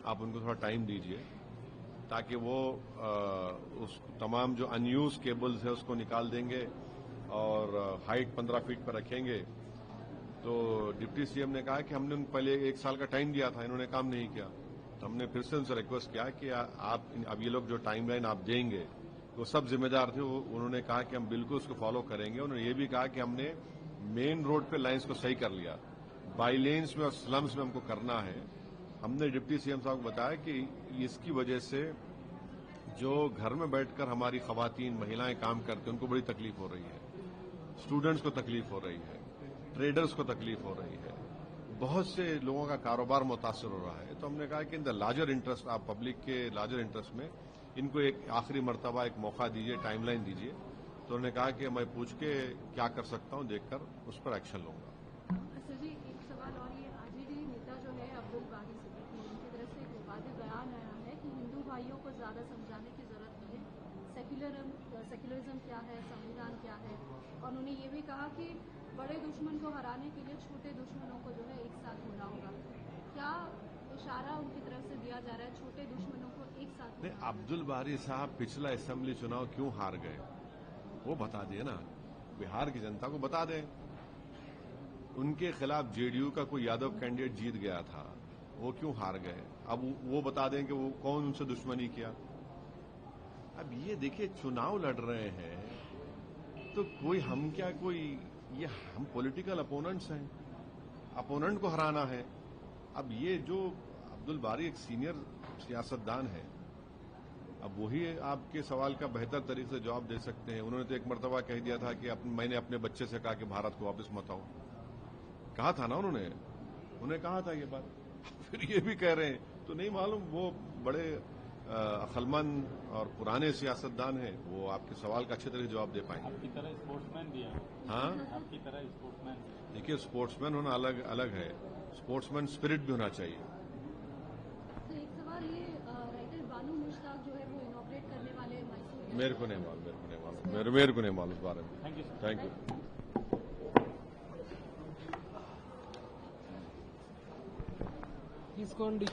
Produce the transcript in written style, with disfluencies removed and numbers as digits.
आप उनको थोड़ा टाइम दीजिए ताकि वो उस तमाम जो अनयूज केबल्स है उसको निकाल देंगे और हाइट 15 फीट पर रखेंगे। तो डिप्टी सीएम ने कहा कि हमने उनको पहले 1 साल का टाइम दिया था, इन्होंने काम नहीं किया। तो हमने फिर से उनसे रिक्वेस्ट किया कि आप अब ये लोग जो टाइमलाइन आप देंगे वो सब जिम्मेदार थे। उन्होंने कहा कि हम बिल्कुल उसको फॉलो करेंगे। उन्होंने ये भी कहा कि हमने मेन रोड पे लाइन्स को सही कर लिया, बाई लेन्स में और स्लम्स में हमको करना है। हमने डिप्टी सीएम साहब को बताया कि इसकी वजह से जो घर में बैठकर हमारी खवातीन महिलाएं काम करती हैं उनको बड़ी तकलीफ हो रही है, स्टूडेंट्स को तकलीफ हो रही है, ट्रेडर्स को तकलीफ हो रही है, बहुत से लोगों का कारोबार मुतासर हो रहा है। तो हमने कहा कि इन द लार्जर इंटरेस्ट, आप पब्लिक के लार्जर इंटरेस्ट में इनको एक आखिरी मर्तबा एक मौका दीजिए, टाइमलाइन दीजिए। तो उन्होंने कहा कि मैं पूछ के क्या कर सकता हूं देखकर उस पर एक्शन लूंगा। सर जी, एक सवाल और, ये आरजेडी नेता जो है अब्दुल बारी सिद्दीकी, उनकी तरफ से एक विवादित बयान आया है कि हिंदू भाइयों को ज्यादा समझाने की जरूरत नहीं है, सेक्युलरिज्म क्या है, संविधान क्या है। और उन्होंने ये भी कहा कि बड़े दुश्मन को हराने के लिए छोटे दुश्मनों को जो है एक साथ होना होगा। क्या इशारा उनकी तरफ से दिया जा रहा है छोटे दुश्मनों को एक साथ होना? अब्दुल बारी साहब पिछला असेंबली चुनाव क्यों हार गए वो बता दिए ना, बिहार की जनता को बता दें। उनके खिलाफ जेडीयू का कोई यादव कैंडिडेट जीत गया था, वो क्यों हार गए, अब वो बता दें कि वो कौन उनसे दुश्मनी किया। अब ये देखिए, चुनाव लड़ रहे हैं तो कोई हम क्या, कोई ये हम पॉलिटिकल अपोनेंट्स हैं, अपोनेंट को हराना है। अब ये जो अब्दुल बारी एक सीनियर सियासतदान है, अब वही आपके सवाल का बेहतर तरीके से जवाब दे सकते हैं। उन्होंने तो एक मरतबा कह दिया था कि मैंने अपने बच्चे से कहा कि भारत को वापस मत आओ, कहा था ना उन्होंने कहा था ये बात। फिर ये भी कह रहे हैं, तो नहीं मालूम, वो बड़े अक्लमंद और पुराने सियासतदान हैं, वो आपके सवाल का अच्छे तरह से जवाब दे पाएंगे। आपकी तरह स्पोर्ट्समैन भी है। हाँ, आपकी तरह स्पोर्ट्समैन। देखिए, स्पोर्ट्समैन होना अलग अलग है, स्पोर्ट्समैन स्पिरिट भी होना चाहिए। तो एक सवाल, ये राइटर बानू मुश्ताक जो है वो इनॉग्रेट करने वाले मैसूर, मेरे को नहीं मालूम इस बारे में। Thank you. తీసుకోండి।